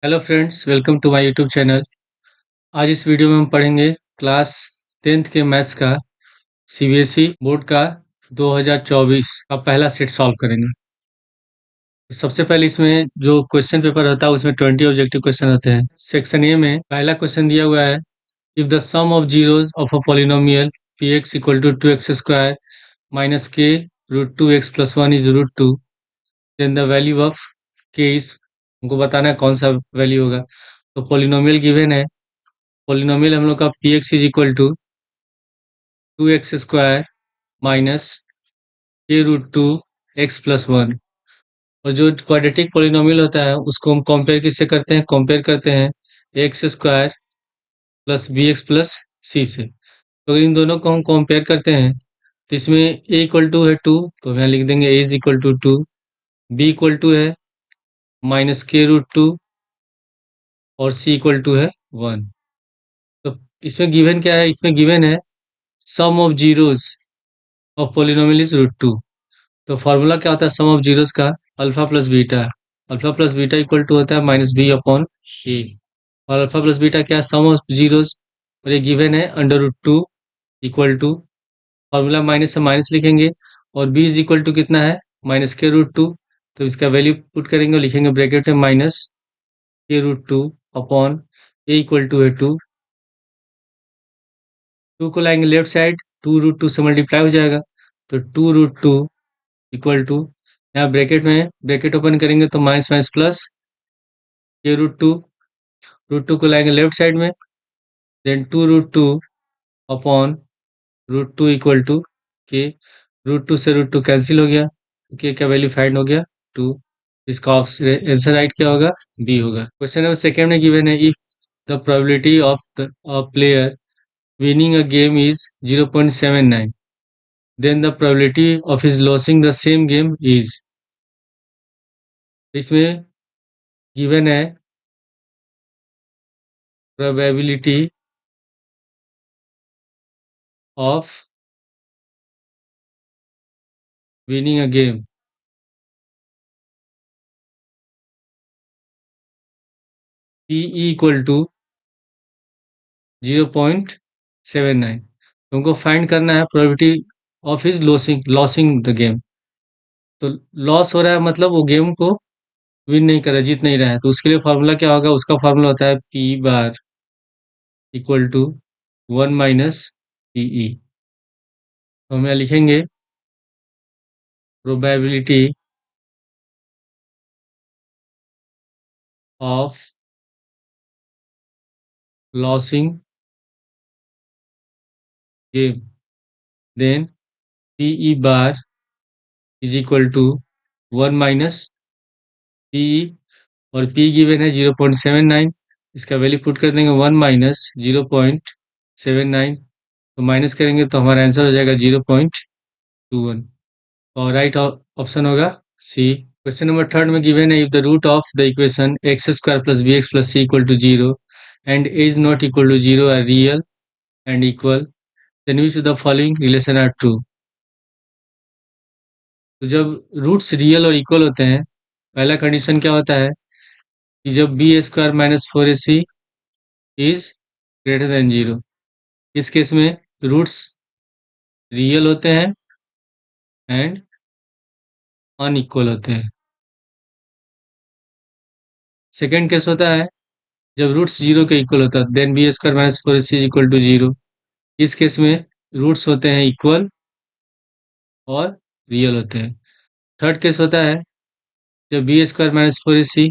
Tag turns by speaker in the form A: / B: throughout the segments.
A: Hello friends, welcome to my YouTube channel. आज इस video में हम पढ़ेंगे क्लास 10th के मैथ्स का सीबीएसई बोर्ड का 2024 का पहला सेट सॉल्व करेंगे। सबसे पहले इसमें जो क्वेश्चन पेपर होता है उसमें 20 ऑब्जेक्टिव क्वेश्चन होते हैं। सेक्शन ए में पहला क्वेश्चन दिया हुआ है, if the sum of zeros of a polynomial P x equal to 2x square minus K root 2x plus 1 is root 2, then the value of K is, हमको बताना है कौन सा वैल्यू होगा। तो पॉलिनोमियल गिवन है, पॉलिनोमियल हम लोग का P X is equal to 2x square minus K root 2x plus 1। और जो क्वाड्रेटिक पॉलिनोमियल होता है उसको हम कंपेयर किससे करते हैं, कंपेयर करते हैं X square plus B x plus C से। तो अगर इन दोनों को हम कंपेयर करते हैं तो इसमें ए इक्वल टू है 2, तो यहाँ लिख देंगे A is equal to 2। B equal to है माइनस के रूट 2 और सी इक्वल टू है 1। तो इसमें गिवन क्या है, इसमें गिवन है sum of zeros of polynomial is root 2। तो फार्मूला क्या होता है सम ऑफ जीरोस का, alpha plus beta. Alpha plus beta equal to होता है माइनस बी अपॉन ए। और अल्फा प्लस बीटा क्या है, सम ऑफ जीरोस, और ये गिवन है under root 2 equal to, formula minus से माइनस लिखेंगे, और बी इज इक्वल टू कितना है, माइनस के रूट 2। तो इसका वैल्यू पुट करेंगे और लिखेंगे ब्रैकेट में minus K root 2 upon A equal to है 2। 2 को लाएंगे लेफ्ट साइड, 2 रूट 2 से मल्टीप्लाई हो जाएगा, तो 2 रूट 2 इक्वल टू, यहाँ ब्रैकेट में ब्रैकेट ओपन करेंगे तो minus minus plus K root two को लाएंगे लेफ्ट साइड में, then 2 root 2 upon root 2 equal to K. Root 2 से रूट 2 कैंसिल हो गया, के का वैल्यू फाइंड हो गया 2। इसका आंसर राइट क्या होगा, बी होगा। क्वेश्चन नंबर सेकेंड में गिवन है, if the probability of the player winning a game is 0.79, then the probability of his losing the same game is. इसमें गिवन है probability of winning a game P equal to 0.79। तुमको find करना है probability of his losing the game. तो loss हो रहा है मतलब वो गेम को विन नहीं कर रहा, जीत नहीं रहा है, तो उसके लिए फार्मूला क्या होगा, उसका फार्मूला होता है P bar equal to 1 - P E. तो हम यहाँ लिखेंगे probability of losing game, then P E bar is equal to 1 - P E, और पी गिवन है 0.79। इसका वैल्यू पुट कर देंगे 1 - 0.79, तो माइनस करेंगे तो हमारा आंसर हो जाएगा 0.21, और राइट ऑप्शन होगा सी। क्वेश्चन नंबर थर्ड में गिवन है, if the root of the equation X square plus B x plus C equal to 0 and A is not equal to 0 are real and equal, then which of the following relation are true. तो जब roots real और equal होते हैं, पहला condition क्या होता है कि जब b square minus 4ac is greater than 0, इस केस में रूट्स रियल होते हैं एंड अनइक्वल होते हैं। सेकेंड केस होता है जब रूट्स 0 के इक्वल होता है, then B square minus 4ac is equal to 0। इस केस में रूट्स होते हैं इक्वल और रियल होते हैं। थर्ड केस होता है जब b square minus 4ac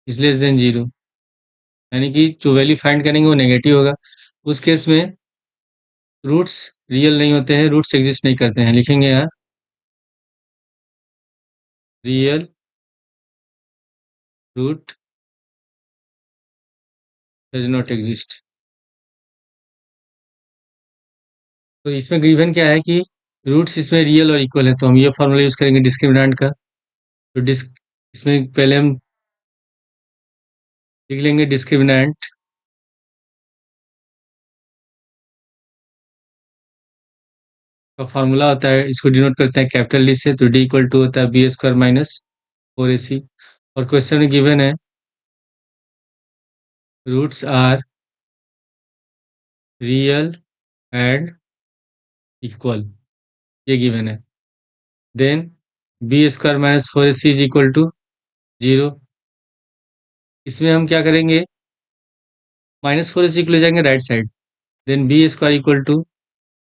A: is less than 0, यानी कि जो वैल्यू फाइंड करेंगे वो नेगेटिव होगा। उस केस में रूट्स रियल नहीं होते हैं, रूट्स एग्जिस्ट नहीं करते हैं, लिखेंगे यहाँ real root does not exist. तो इसमें गिवन क्या है कि रूट्स इसमें रियल और इक्वल है, तो हम ये फॉर्मूला यूज करेंगे डिस्क्रिमिनेंट का। तो इसमें पहले हम लिख लेंगे डिस्क्रिमिनेंट का फार्मूला होता है, इसको डिनोट करते हैं कैपिटल डी से, तो डी इक्वल टू होता है बी स्क्वायर माइनस 4ac। और क्वेश्चन में गिवन है roots are real and equal, ये गिवन है। Then B square minus four A c is equal to 0। इसमें हम क्या करेंगे, माइनस फोर ए सी को ले जाएंगे right side, then B square equal to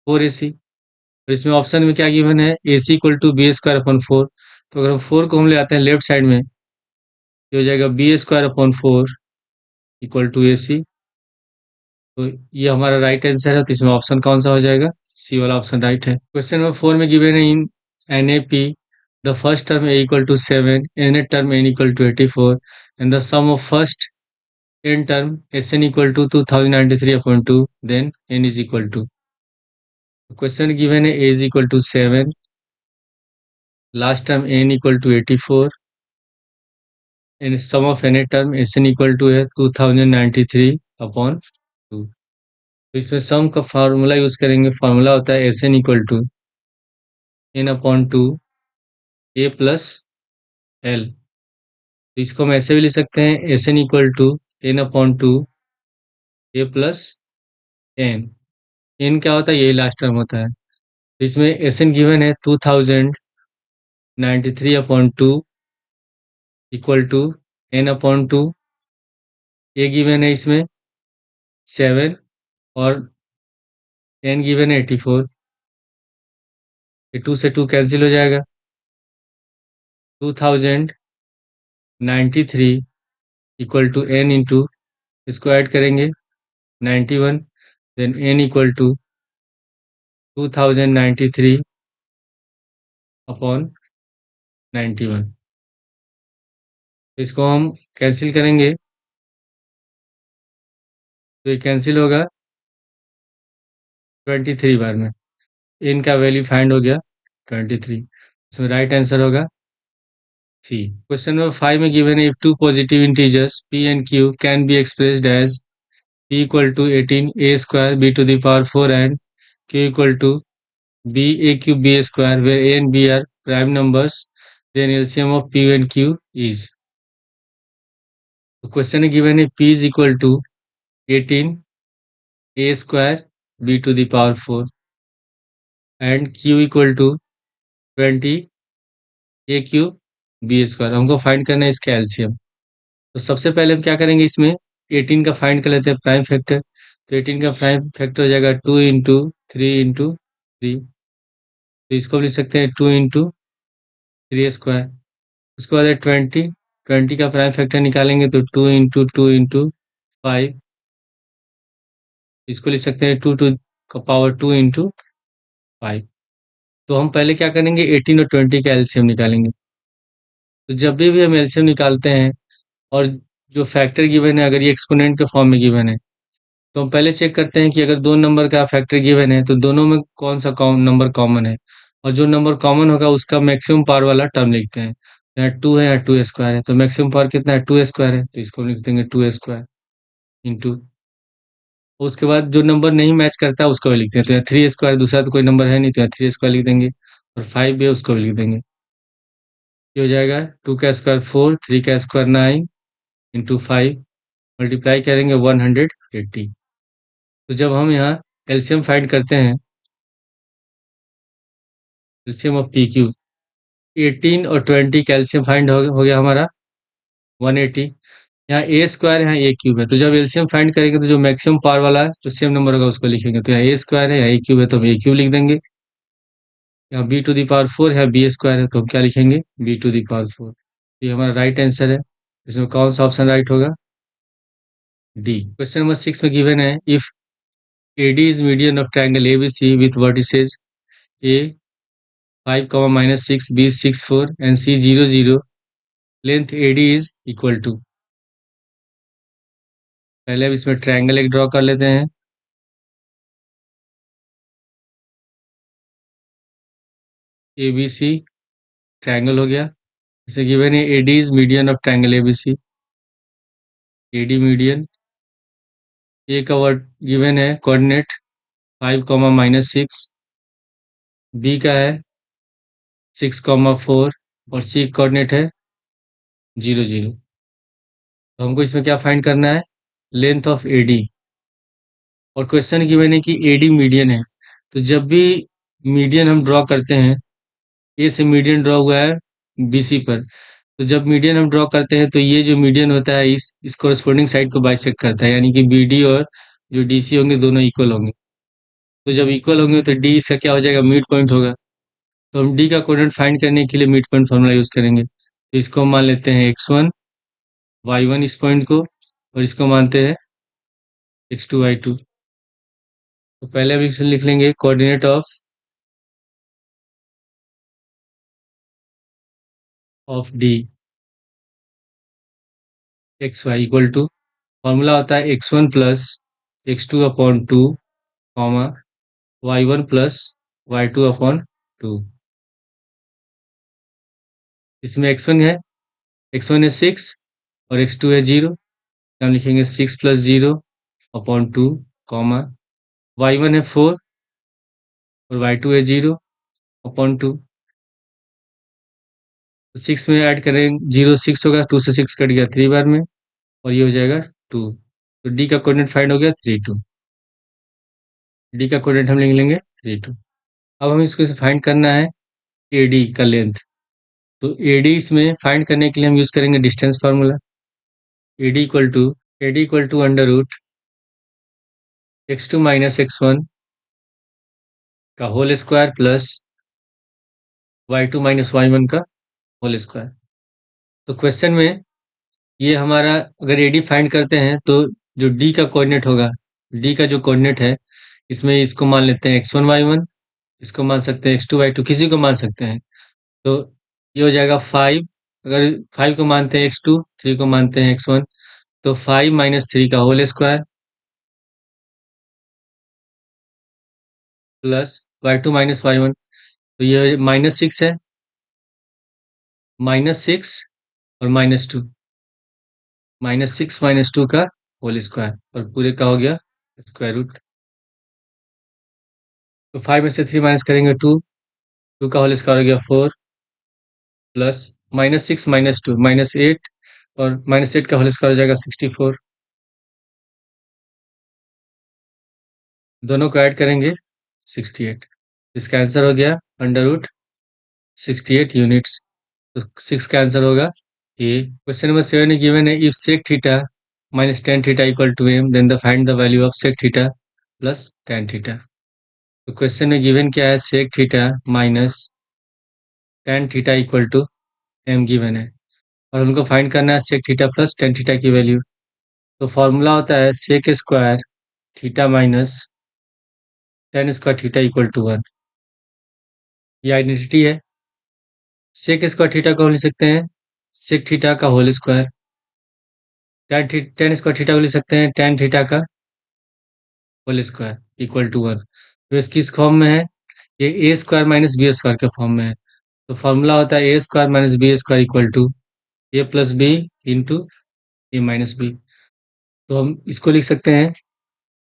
A: four A C. और इसमें ऑप्शन में क्या गिवन है, A C equal to B square upon four. तो अगर हम फोर को हम ले आते हैं लेफ्ट साइड में, ये हो जाएगा B square upon four equal to A C. तो ये हमारा राइट आंसर है, तो इसमें ऑप्शन कौन सा हो जाएगा, सी वाला ऑप्शन राइट है। क्वेश्चन नंबर 4 में गिवन है in an A P the first term A equal to 7, N term N equal to 84 and the sum of first N term S N equal to 2093 upon two, then N is equal to. Question given है A is equal to 7, last term N equal to 84 and sum of N term S N equal to है 2093 upon to. तो इसमें सम का formula use करेंगे, formula होता है s N equal to n upon two A plus l. तो इसको हम ऐसे भी लिख सकते हैं, s N equal to n upon two A plus n. N क्या होता है, यही लास्ट टर्म होता है। तो इसमें एस एन गिवन है 2093 upon two equal to n upon two, a given है इसमें 7 और एन गिवन है 84। ये टू से टू कैंसिल हो जाएगा, 2093 इक्वल टू एन इंटू, इसको ऐड करेंगे 91, then n equal to 2093 upon 91। इसको हम कैंसिल करेंगे तो ये कैंसिल होगा 23 बार में, एन का वैल्यू फाइंड हो गया 23। इसमें राइट आंसर होगा सी। क्वेश्चन नंबर 5 में गिवन है if two positive integers p and q can be expressed as p equal to 18 a square b to the power 4 and q equal to b a cube b square where a and b are prime numbers, then LCM of p and q is। तो question given है p is equal to 18 a square b to the power 4 and q equal to 20 a cube b square. हमको find करना है इसका LCM. तो सबसे पहले हम क्या करेंगे, इसमें 18 का फाइंड कर लेते हैं प्राइम फैक्टर। तो 18 का प्राइम फैक्टर हो जाएगा 2 इंटू 3 इंटू 3। तो इसको हम लिख सकते हैं 2 इंटू 3 स्क्वायर। उसके बाद है 20, 20 का प्राइम फैक्टर निकालेंगे तो 2 इंटू 2 इंटू 5। इसको लिख सकते हैं 2 टू का पावर 2 इंटू 5। तो हम पहले क्या करेंगे, 18 और 20 का एलसीएम निकालेंगे। तो जब भी हम एलसीएम निकालते हैं और जो फैक्टर गिवन है अगर ये एक्सपोनेंट के फॉर्म में गिवन है, तो हम पहले चेक करते हैं कि अगर दो नंबर का फैक्टर गिवन है तो दोनों में कौन सा नंबर कॉमन है, और जो नंबर कॉमन होगा उसका मैक्सिमम पावर वाला टर्म लिखते हैं। यहाँ 2 है, यहाँ 2 स्क्वायर है, तो मैक्सिमम पावर कितना है, 2 स्क्वायर है, तो इसको लिख देंगे 2 स्क्वायर इंटू। उसके बाद जो नंबर नहीं मैच करता है उसको भी लिखते हैं, तो यहाँ 3 स्क्वायर, दूसरा तो कोई नंबर है नहीं तो यहाँ 3 स्क्वायर लिख देंगे, और 5 भी है उसको भी लिख देंगे। ये हो जाएगा 2 का स्क्वायर 4, 3 का स्क्वायर 9 इंटू 5, मल्टीप्लाई करेंगे 180। तो जब हम यहाँ एलसीएम फाइंड करते हैं, एलसीएम ऑफ पी क्यू, 18 और 20 कैल्शियम फाइंड हो गया हमारा 180। यहाँ ए स्क्वायर, यहाँ ए क्यूब है, तो जब एलसीएम फाइंड करेंगे तो जो मैक्सिमम पावर वाला जो सेम नंबर होगा उसको लिखेंगे। तो यहाँ ए स्क्वायर है, यहाँ ए क्यूब है, तो हम ए क्यूब लिख देंगे। यहाँ बी टू दी पावर 4 है, बी स्क्वायर है, तो हम क्या लिखेंगे, बी टू दी पावर 4। ये हमारा राइट आंसर है। इसमें कौन सा ऑप्शन राइट होगा, डी। क्वेश्चन नंबर 6 में गिवन है if AD is median of triangle ABC with vertices A 5, -6, B 6, 4 and C 0, 0, length AD is equal to। पहले अब इसमें ट्रायंगल एक ड्रॉ कर लेते हैं। ABC ट्रायंगल हो गया। इसे गिवन है AD is median of triangle ABC, AD median. A का वर्ड गिवन है कोऑर्डिनेट 5, -6, बी का है 6, 4 और सी कोऑर्डिनेट है 0, 0। तो हमको इसमें क्या फाइंड करना है, लेंथ ऑफ एडी, और क्वेश्चन गिवन है कि एडी मीडियन है। तो जब भी मीडियन हम ड्रॉ करते हैं, ए से मीडियन ड्रॉ हुआ है बीसी पर, तो जब मीडियन हम ड्रॉ करते हैं तो ये जो मीडियन होता है इस कोरस्पोंडिंग साइड को बाइसेक्ट करता है, यानी कि बीडी और जो डीसी होंगे दोनों इक्वल होंगे। तो जब इक्वल होंगे तो डी इसका क्या हो जाएगा, मिड पॉइंट होगा। तो हम डी का कोऑर्डिनेट फाइंड करने के लिए मिड पॉइंट फॉर्मूला यूज करेंगे। तो इसको हम मान लेते हैं x1 y1 इस पॉइंट को, और इसको मानते हैं x2 y2। तो पहले हम इसे लिख लेंगे coordinate of d x y equal to, formula होता है x1 plus x2/2 comma y1 plus y2/2। इसमें x1 है 6 और x2 है 0। हम लिखेंगे 6 प्लस 0/2 कॉमा y1 है 4 और y2 है 0/2। तो 6 में ऐड करें 0 6 होगा, 2 से 6 कट गया 3 बार में, और ये हो जाएगा 2। तो डी का कोऑर्डिनेट फाइंड हो गया 3 2। डी का कोऑर्डिनेट हम लिख लेंगे 3 2। अब हमें इसको फाइंड करना है एडी का लेंथ। तो एडी इसमें फाइंड करने के लिए हम यूज करेंगे distance formula. AD equal to under root x2 minus x1 का whole square plus y2 minus y1 का होल स्क्वायर। तो क्वेश्चन में ये हमारा, अगर एडी फाइंड करते हैं तो जो डी का कोऑर्डिनेट होगा, डी का जो कोऑर्डिनेट है, इसमें इसको मान लेते हैं x1 y1, इसको मान सकते हैं x2 y2, किसी को मान सकते हैं। तो ये हो जाएगा 5, अगर 5 को मानते हैं x2, 3 को मानते हैं x1, तो 5 माइनस 3 का whole square plus y2 minus y1। तो ये -6 है, -6 और -2, -6 -2 का होल स्क्वायर, और पूरे का हो गया स्क्वायर रूट। तो 5 में से 3 माइनस करेंगे 2, 2 का होल स्क्वायर हो गया 4 प्लस -6 -2 -8, और -8 का होल स्क्वायर हो जाएगा 64। दोनों को ऐड करेंगे 68। इसका आंसर हो गया अंडर रूट 68 यूनिट्स। तो 6 का आंसर होगा A. Question number 7 is given है if sec theta minus tan theta equal to m, then the find the value of sec theta plus tan theta। तो question में given क्या है, sec theta minus tan theta equal to m given है, और हमको find करना है sec theta plus tan theta की वैल्यू। तो फॉर्मूला होता है sec square theta minus tan square theta equal to 1। ये आइडेंटिटी है। sec स्क्वायर थीटा को हम लिख सकते हैं sec थीटा का whole square, tan square theta को लिख सकते हैं tan थीटा का होल स्क्वायर इक्वल टू 1। तो इसकी इस फॉर्म में है, ये A square minus B square के फॉर्म में है। तो फॉर्मूला होता है A square minus B square equal to A plus B into A minus B. तो हम इसको लिख सकते हैं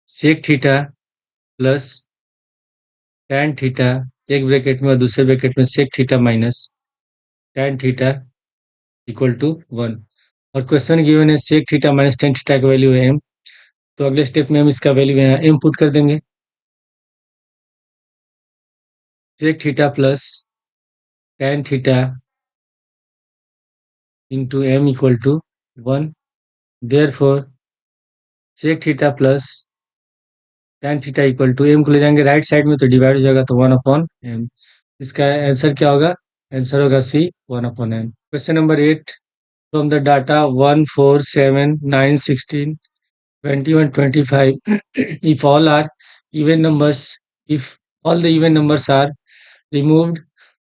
A: sec theta plus tan theta, एक ब्रैकेट में और दूसरे ब्रैकेट में sec theta minus tan theta equal to 1। और क्वेश्चन गिवन है sec theta minus tan theta का वैल्यू है एम। तो अगले स्टेप में हम इसका वैल्यू यहाँ एम पुट कर देंगे। Sec theta plus tan theta into m equal to 1। Therefore sec theta plus tan theta equal to m को ले जाएंगे राइट साइड में तो डिवाइड हो जाएगा, तो 1/m। इसका आंसर क्या होगा, आंसर होगा सी 1/m। Question number 8, from the data 1 4 7 9 16 21 25 if all are even numbers, if all the even numbers are removed,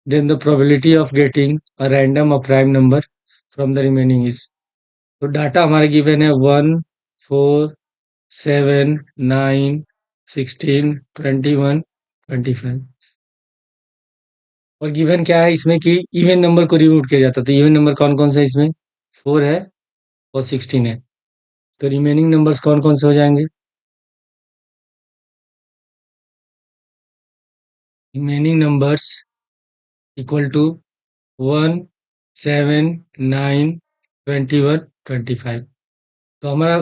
A: then the probability of getting a random or prime number from the remaining is। तो data हमारे given है 1 4 7 9 16 21 25, और given क्या है इसमें कि even number को remove किया जाता है। तो इवन नंबर कौन कौन सा है इसमें, 4 है और 16 है। तो रिमेनिंग नंबर्स कौन कौन से हो जाएंगे, रिमेनिंग नंबर्स इक्वल टू 1 7 9 21 25। तो हमारा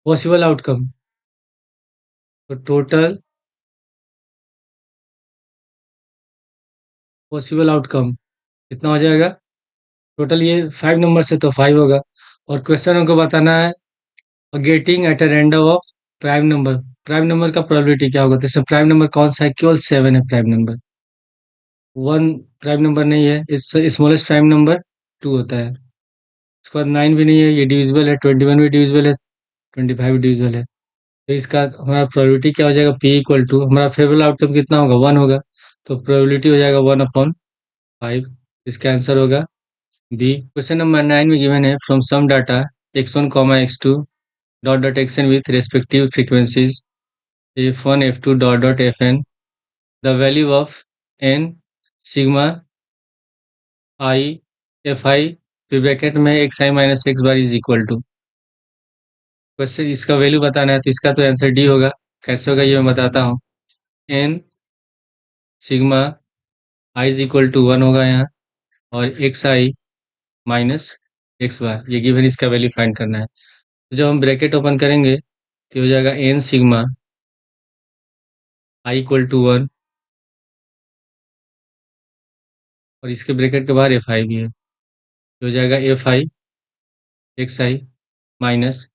A: पॉसिबल आउटकम, तो टोटल पॉसिबल आउटकम कितना हो जाएगा? टोटल ये 5 नंबर से तो 5 होगा। और क्वेश्चन हमको बताना है getting at a random of prime number. Prime number का प्रोबेबिलिटी क्या होगा? तो इसमें प्राइम नंबर कौन सा है? केवल 7 है प्राइम नंबर। 1 प्राइम नंबर नहीं है। इस स्मॉलेस्ट प्राइम नंबर 2 होता है। उसके बाद 9 भी नहीं है, ये डिविजिबल है। 21 भी डिविजिबल है, 25 भी डिविजिबल है। तो इसका हमारा प्रोबेबिलिटी क्या हो जाएगा? पी इक्वल टू, हमारा फेवरेबल आउटकम कितना होगा? 1 होगा। तो प्रोबेबिलिटी हो जाएगा 1/5। इसका आंसर होगा बी। क्वेश्चन नंबर 9 में गिवन है from some data x1, x2 dot dot xn with respective frequencies f1 f2 dot dot fn, the value of n sigma I fi फिर ब्रैकेट में xi minus x bar is equal to. वैसे इसका value बताना है, तो इसका तो answer D होगा। कैसे होगा ये मैं बताता हूँ। n sigma i is equal to 1 होगा यहाँ, और x i minus x bar, ये गिवन इसका वैल्यू फाइंड करना है। तो जब हम ब्रैकेट ओपन करेंगे तो हो जाएगा n sigma i equal to 1, और इसके ब्रैकेट के बाहर एफ आई भी है, तो हो जाएगा F I x i minus,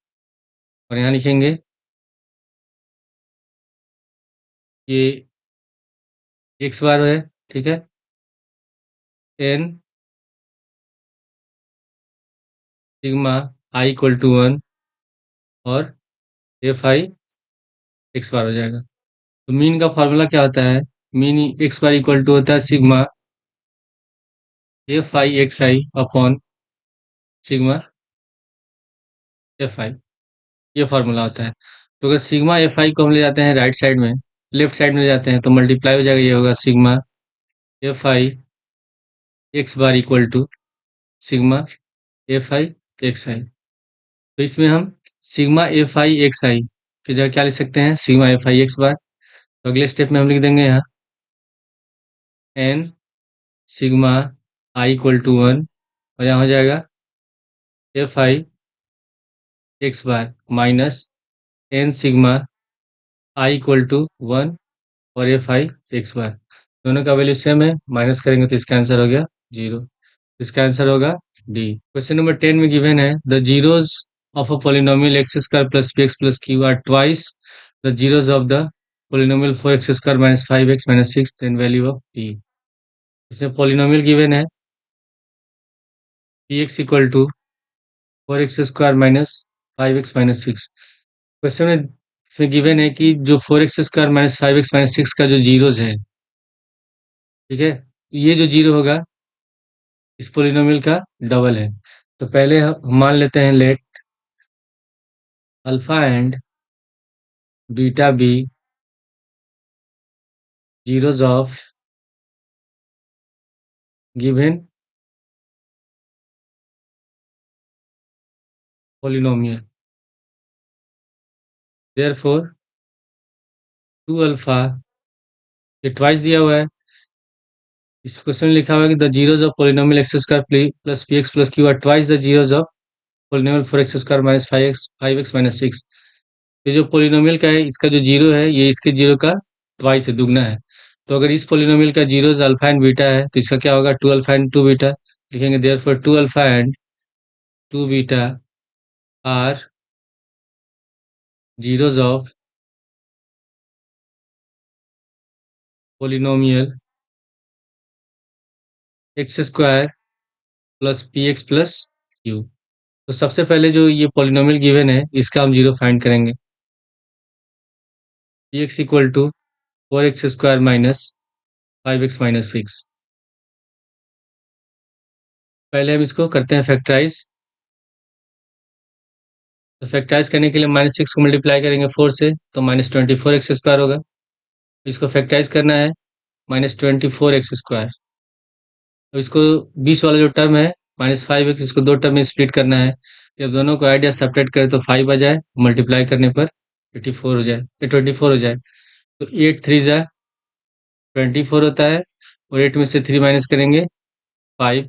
A: और यहाँ लिखेंगे ये एक्स बार है, ठीक है, n sigma I equal to 1 और एफ आई एक्स बार हो जाएगा। तो मीन का फॉर्मूला क्या होता है? Mean x bar equal to होता है sigma F I x i upon sigma F i, ये फार्मूला होता है। तो अगर सिग्मा एफ आई को हम ले जाते हैं राइट साइड में, लेफ्ट साइड में ले जाते हैं, तो मल्टीप्लाई हो जाएगा, ये होगा sigma F I X bar equal to sigma F I x I. तो इसमें हम sigma F I x I की जगह क्या लिख सकते हैं? Sigma F I X bar. तो अगले स्टेप में हम लिख देंगे यहाँ N sigma I equal to 1, और यहाँ हो जाएगा F I X bar minus N sigma I equal to 1 और एफ आई एक्स बार। दोनों का वैल्यू सेम है, माइनस करेंगे तो इसका आंसर हो गया 0। इसका आंसर होगा डी। क्वेश्चन नंबर 10 में गिवन है the zeros of a polynomial x square plus p x plus q are twice the zeros of the polynomial 4x square minus 5x minus 6, then value of p. इसमें polynomial given है p x equal to 4x square minus 5x minus 6। Question में इसमें given है कि जो 4x square minus 5x minus 6 का जो zeros है, ठीक है, ये जो जीरो होगा इस पोलिनोमियल का डबल है। तो पहले हम मान लेते हैं let alpha and beta be zeros of given polynomial, therefore 2 alpha, ये ट्वाइस दिया हुआ है। इस क्वेश्चन में लिखा हुआ है कि the zeros of polynomial x square plus p x plus q are twice the zeros of polynomial 4x square minus 5x minus 6। ये जो पोलिनोमियल का है, इसका जो जीरो है ये इसके जीरो का ट्वाइस है, दुगना है। तो अगर इस पोलिनोमियल का जीरोज अल्फा एंड बीटा है, तो इसका क्या होगा? 2 अल्फा एंड 2 बीटा। लिखेंगे therefore 2 alpha and 2 beta are zeros of polynomial x square plus p x plus q. तो सबसे पहले जो ये पोलिनोमियल गिवन है, इसका हम जीरो फाइंड करेंगे। P x equal to 4x square minus 5x minus 6। पहले हम इसको करते हैं फैक्टराइज। तो फैक्टराइज करने के लिए माइनस 6 को मल्टीप्लाई करेंगे 4 से, तो माइनस 24x स्क्वायर होगा। इसको फैक्टराइज करना है माइनस 24x स्क्वायर। तो इसको बीच वाला जो टर्म है माइनस 5x, इसको दो टर्म में स्प्लिट करना है। जब दोनों को आइडिया सेपरेट करें तो 5 आ जाए, मल्टीप्लाई करने पर 84 हो जाए, 24 हो जाए। तो 8 3 जा 24 होता है, और 8 में से 3 माइनस करेंगे 5।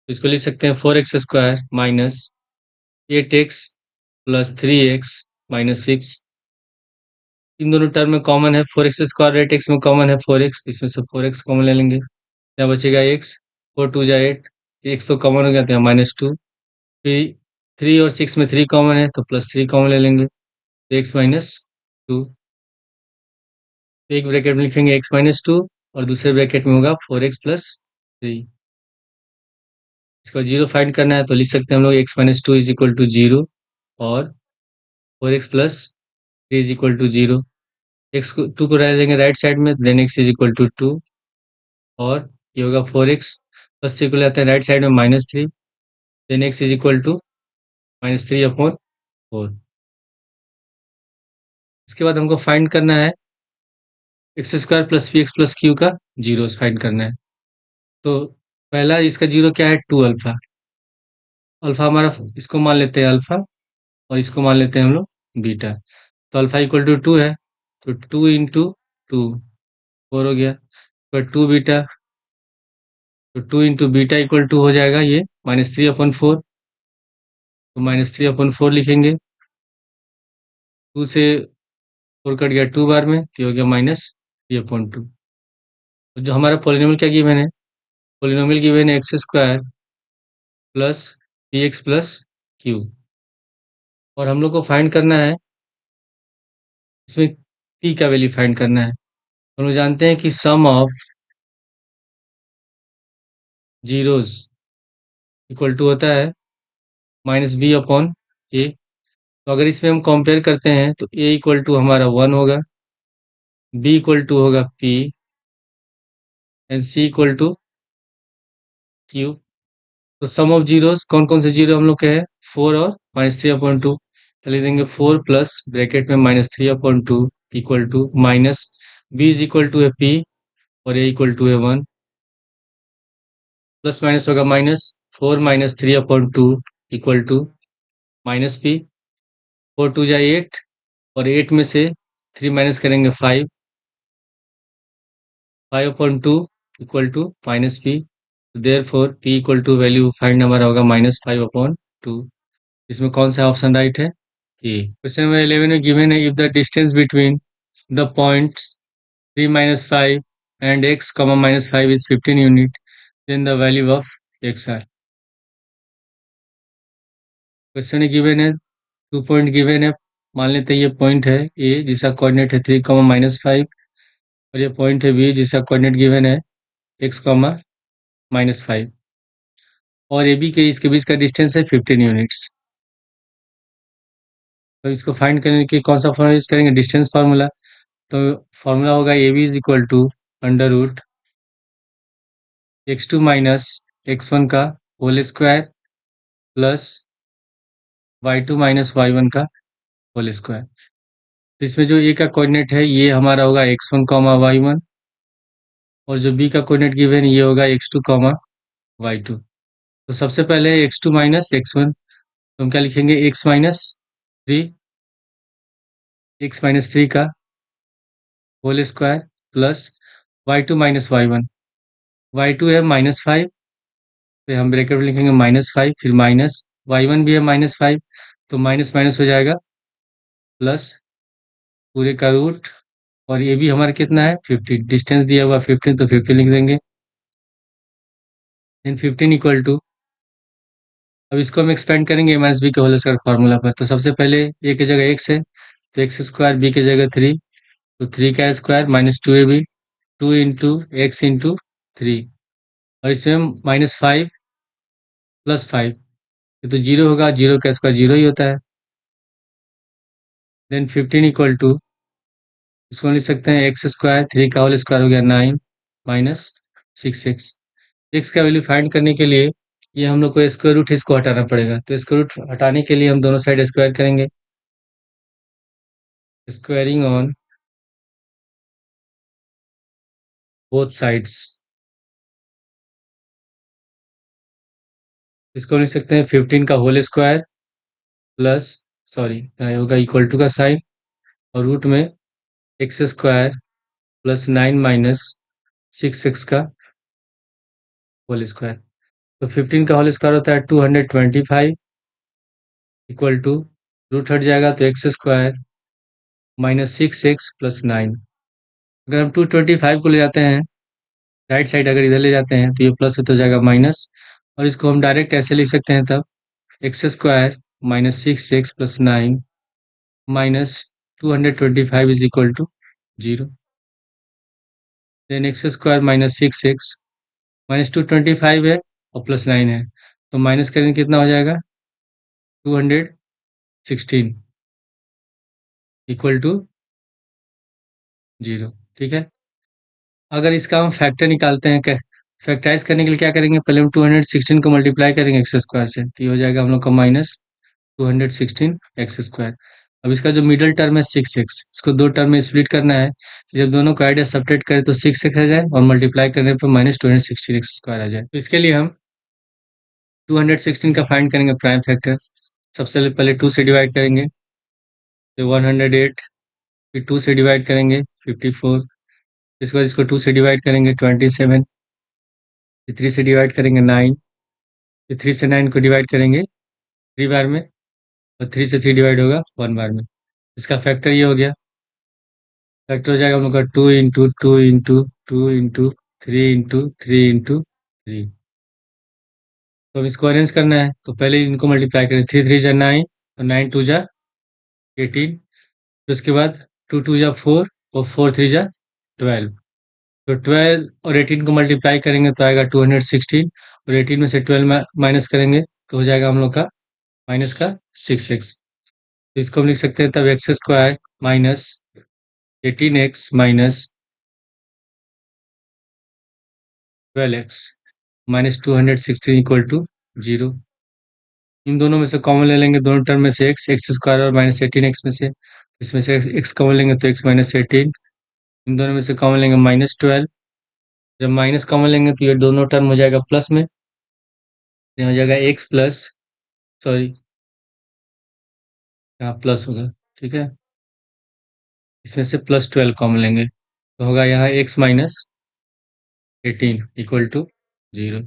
A: इसको लिख सकते हैं 4x square minus 8x plus 3x minus 6। इन दोनों टर्म में कॉमन है 4x² 8x में कॉमन है 4x, इसमें से 4x कॉमन ले लेंगे, क्या बचेगा x, 4 2 जा 8, x तो कॉमन हो गया था -2, फिर 3 और 6 में 3 कॉमन है तो +3 कॉमन ले लेंगे, तो x -2। एक ब्रैकेट में लिखेंगे x -2 और दूसरे ब्रैकेट में होगा 4x + 3। इसका जीरो फाइंड करना है तो लिख सकते हैं हम लोग x -2 = 0 और 4x + 3 = 0। x को 2 को रह देंगे राइट साइड में, देन x = 2 और ये होगा 4x + 3 को ले आते हैं राइट साइड में -3, देन x = -3/4। इसके बाद हमको फाइंड करना है x² + px + q का जीरोस फाइंड करना है। तो पहला इसका जीरो क्या है, 2 अल्फा। अल्फा हमारा, इसको मान लेते हैं अल्फा और इसको मान लेते हैं हम लोग बीटा। तो अल्फा = 2 है तो 2 × 2 4 हो गया, पर 2 बीटा, तो 2 × बीटा = हो जाएगा ये -3/4, तो -3/4 लिखेंगे। 2 से 4 कट गया 2 बार में, तो ये हो गया -3/2। तो जो हमारा पोलिनोमियल क्या गिवन है, पोलिनोमियल गिवन है x² + px + q, और हम लोग को फाइंड करना है इसमें p का वैल्यू फाइंड करना है। हम लोग जानते हैं कि सम ऑफ जीरोस इक्वल टू होता है -b/a। तो अगर इसमें हम कंपेयर करते हैं तो a = हमारा 1 होगा, b = होगा p एंड c = q। तो सम ऑफ जीरोस कौन कौन से जीरो हम लोग के हैं, 4 और -3/2, तो लिख देंगे 4 प्लस ब्रैकेट में -3/2 इक्वल टू माइनस b = है p और a = है 1, प्लस माइनस होगा -4 - 3/2 इक्वल टू -p, 4 2 जा 8 और 8 में से 3 माइनस करेंगे 5, 5/2 equal to -p, therefore p = value find हमारा होगा -5/2। इसमें कौन सा ऑप्शन राइट है, ए। क्वेश्चन नंबर 11 में गिवन है if the distance between the points 3 - 5 and x, -5 is 15 unit, then the value of x are. Question given है, 2 पॉइंट गिवन है, मान लेते हैं ये पॉइंट है ए जिसका कोऑर्डिनेट है 3, -5 और ये पॉइंट है बी जिसका कोऑर्डिनेट गिवन है x, -5 और ए बी के इसके बीच का डिस्टेंस है 15 यूनिट्स। तो इसको फाइंड करने के कौन सा फॉर्मूला यूज करेंगे, डिस्टेंस फार्मूला। तो फॉर्मूला होगा ए बी = x2 - x1 का whole square plus y2 - y1 का होल स्क्वायर। तो इसमें जो ए का कोऑर्डिनेट है ये हमारा होगा x1, y1 और जो बी का कोऑर्डिनेट गिवन ये होगा x2, y2। तो सबसे पहले x2 - x1, तो हम क्या लिखेंगे x - 3 का whole square plus y2 - y1, y2 है -5, तो हम ब्रैकेट में लिखेंगे -5, फिर माइनस y1 भी है -5, तो माइनस माइनस हो जाएगा प्लस पूरे का रूट, और ये भी हमारा कितना है 15, डिस्टेंस दिया हुआ 15 तो 15 लिख देंगे, देन 15 इक्वल टू, अब इसको हम एक्सपेंड करेंगे -b के होल स्क्वायर फार्मूला पर। तो सबसे पहले a की जगह x है तो x², b की जगह 3, तो 3 का स्क्वायर -2ab, 2 × x × 3, और इसमें -5 + 5, ये तो जीरो होगा, जीरो का स्क्वायर जीरो ही होता है, देन 15 इक्वल टू, इसको लिख सकते हैं x², 3 का होल स्क्वायर हो गया 9 - 6x। x का वैल्यू फाइंड करने के लिए ये हम लोग को स्क्वायर रूट इसको हटाना पड़ेगा, तो स्क्वायर रूट हटाने के लिए हम दोनों साइड स्क्वायर करेंगे, स्क्वायरिंग ऑन बोथ साइड्स। इसको लिख सकते हैं 15 का होल स्क्वायर प्लस, सॉरी होगा इक्वल टू का साइन, और रूट में x² प्लस 9 - 6x का होल स्क्वायर। तो 15 का होल स्क्वायर होता है 225 इक्वल टू रूट हट जाएगा तो x square minus 6x plus 9। अगर हम 225 को ले जाते हैं राइट साइड, अगर इधर ले जाते हैं तो ये प्लस हो जाएगा माइनस, और इसको हम डायरेक्ट ऐसे लिख सकते हैं तब x square minus 6x plus 9 minus 225 is equal to 0। Then x square minus 6x minus 225 है और प्लस 9 है, तो माइनस करेंगे कितना हो जाएगा 216 इक्वल टू 0। ठीक है, अगर इसका हम फैक्टर निकालते हैं, फैक्टराइज करने के लिए क्या करेंगे, पहले हम 216 को मल्टीप्लाई करेंगे एक्स स्क्वायर से, तो ये हो जाएगा हम लोग का माइनस 216 एक्स स्क्वायर। अब इसका जो मिडल टर्म है 6x, इसको दो टर्म में स्प्लिट करना है, जब दोनों को आइडिया सब्ट्रैक्ट करें तो 6x आ जाए और मल्टीप्लाई करने पर माइनस 216 एक्स स्क्वायर आ जाए। तो इसके लिए हम 216 का फाइंड करेंगे प्राइम फैक्टर। सबसे पहले 2 से डिवाइड करेंगे तो 108, फिर 2 से डिवाइड करेंगे 54, इसके बाद इसको 2 से डिवाइड करेंगे 27, फिर 3 से डिवाइड करेंगे 9, फिर 3 से 9 को डिवाइड करेंगे 3 बार में, और 3 से 3 डिवाइड होगा 1 बार में। इसका फैक्टर ये हो गया, फैक्टर हो जाएगा हम लोग का 2 इंटू 3 इंटू 3 इंटू 3 इंटू 3। तो अब इसको अरेंज करना है, तो पहले इनको मल्टीप्लाई करें, 3 3 जा 9 और 9 2 जा 18, फिर उसके बाद 2 2 जा 4 और 4 3 जा 12। तो 12 और 18 को मल्टीप्लाई करेंगे तो आएगा 216, और 18 में से 12 माइनस करेंगे तो हो जाएगा हम लोग का माइनस का 6x। तो इसको हम लिख सकते हैं तब x square minus 18x minus 12x minus 216 equal to 0। इन दोनों में से कॉमन ले लेंगे, दोनों टर्म में से एक्स, एक्स स्क्वायर और माइनस 18x में से, इसमें से एक्स कॉमन लेंगे तो एक्स माइनस 18, इन दोनों में से कॉमन लेंगे माइनस 12। जब माइनस कॉमन लेंगे तो ये दोनों टर्म हो जाएगा प्लस में, यहाँ हो जाएगा एक्स प्लस, सॉरी यहाँ प्लस होगा। ठीक है, इसमें से प्लस 12 कॉमन लेंगे तो होगा यहाँ एक्स माइनस 18 इक्वल टू 0।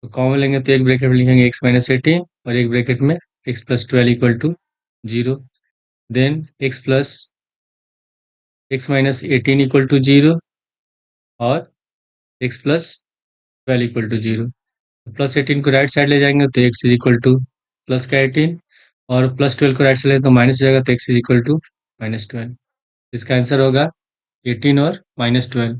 A: तो कॉमन लेंगे तो एक ब्रैकेट में लिखेंगे एक्स माइनस 18 और एक ब्रैकेट में x plus 12 equal to 0। Then x minus 18 equal to 0 और x plus 12 equal to 0। Plus 18 को राइट साइड ले जाएंगे तो x is equal to plus का 18, और प्लस 12 को राइट साइड ले तो माइनस हो जाएगा तो x is equal to minus 12। इसका आंसर होगा 18 और माइनस 12।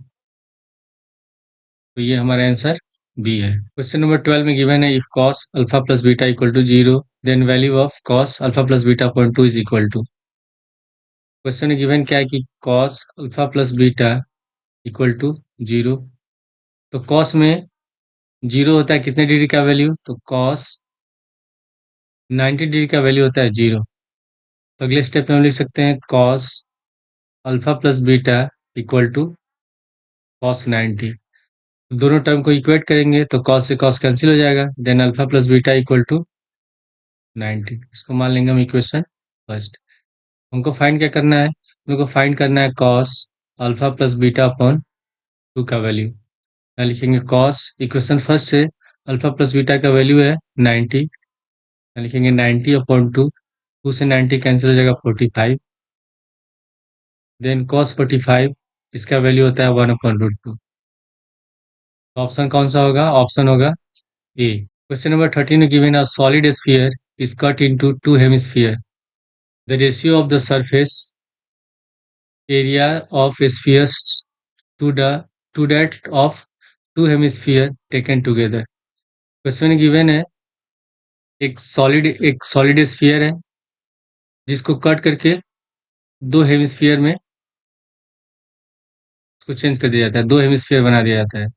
A: तो ये हमारा आंसर बी है। क्वेश्चन नंबर 12 में गिवन है if cos alpha plus beta equal to 0 then value of cos alpha plus beta upon 2 is equal to. Question में गिवन क्या है कि cos alpha plus beta equal to 0। तो cos में 0 होता है कितने डिग्री का वैल्यू, तो कॉस 90 डिग्री का वैल्यू होता है 0। तो अगले स्टेप में हम लिख सकते हैं cos alpha plus beta equal to cos 90। दोनों टर्म को इक्वेट करेंगे तो कॉस से कॉस कैंसिल हो जाएगा, then alpha plus beta equal to 90। इसको मान लेंगे हम इक्वेशन फर्स्ट। हमको फाइंड क्या करना है, हमको फाइंड करना है cos alpha plus beta upon 2 का वैल्यू। यहाँ लिखेंगे कॉस, इक्वेशन फर्स्ट से अल्फा प्लस बीटा का वैल्यू है 90, यहाँ लिखेंगे 90 अपॉन 2, 2 से 90 कैंसिल हो जाएगा 45, देन कॉस 45 इसका वैल्यू होता है 1 अपॉन रूट 2। ऑप्शन कौन सा होगा, ऑप्शन होगा ए। Question number 13 given a solid sphere is cut into two hemisphere. The ratio of the surface area of spheres to that of two hemisphere taken together. Question given है एक solid sphere है जिसको cut करके दो hemisphere में उसको change कर दिया जाता है, दो हेमिस्फीयर बना दिया जाता है।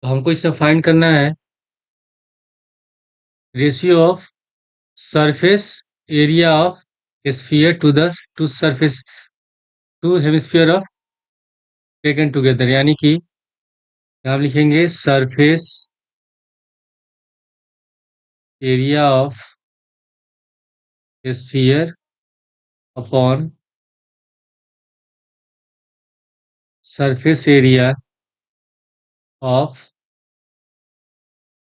A: तो हमको इससे फाइंड करना है ratio of surface area of sphere to the two surface two hemisphere of taken together, यानी कि हम लिखेंगे surface area of sphere upon surface area of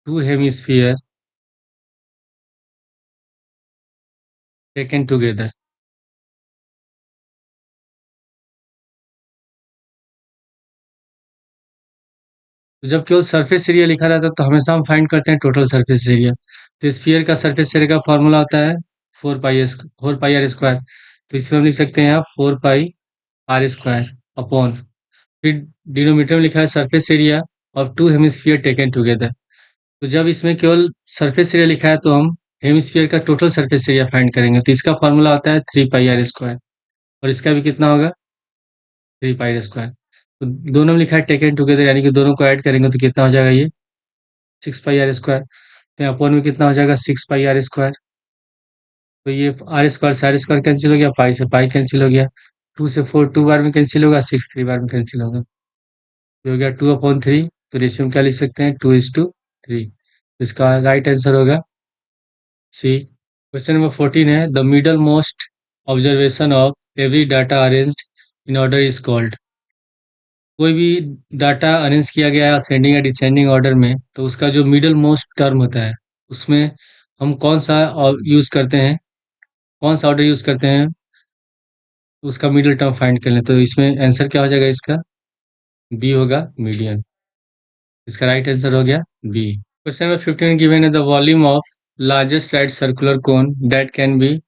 A: two hemisphere taken together. तो जब केवल सरफेस एरिया लिखा रहता है तो हमेशा हम फाइंड करते हैं टोटल सरफेस एरिया। तो स्फीयर का सरफेस एरिया का फॉर्मूला होता है 4 पाई आर स्क्वायर। तो इसमें हम लिख सकते हैं यहाँ 4 पाई आर स्क्वायर अपॉन, फिर डिनोमिनेटर में लिखा है surface area of two hemisphere taken together. तो जब इसमें केवल सरफेस एरिया लिखा है तो हम हेमिस्फीयर का टोटल सरफेस एरिया फाइंड करेंगे। तो इसका फॉर्मूला होता है 3 पाई आर स्क्वायर, और इसका भी कितना होगा 3 पाई आर स्क्वायर। तो दोनों में लिखा है टेकन टुगेदर, यानी कि दोनों को ऐड करेंगे तो कितना हो जाएगा ये 6 पाई आर स्क्वायर। तो अपॉन में कितना हो जाएगा 6 पाई आर स्क्वायर। तो ये आर स्क्वायर कैंसिल हो गया, पाई से पाई कैंसिल हो गया, 2 से 4 2 बार में कैंसिल होगा, 6 3 बार में कैंसिल होगा, तो हो गया 2/3। तो रेशियो में क्या लिख सकते हैं 2:3। इसका राइट आंसर होगा सी। क्वेश्चन नंबर 14 है, the middle most observation of every data arranged in order is called. कोई भी डाटा अरेंज किया गया है असेंडिंग या डिसेंडिंग ऑर्डर में, तो उसका जो मिडल मोस्ट टर्म होता है उसमें हम कौन सा यूज करते हैं, कौन सा ऑर्डर यूज करते हैं, उसका मिडिल टर्म फाइंड कर लें। तो इसमें आंसर क्या हो जाएगा, इसका बी होगा, मीडियन। इसका राइट आंसर हो गया बी। क्वेश्चन नंबर 15 गिवन है, the volume of largest right circular cone that can be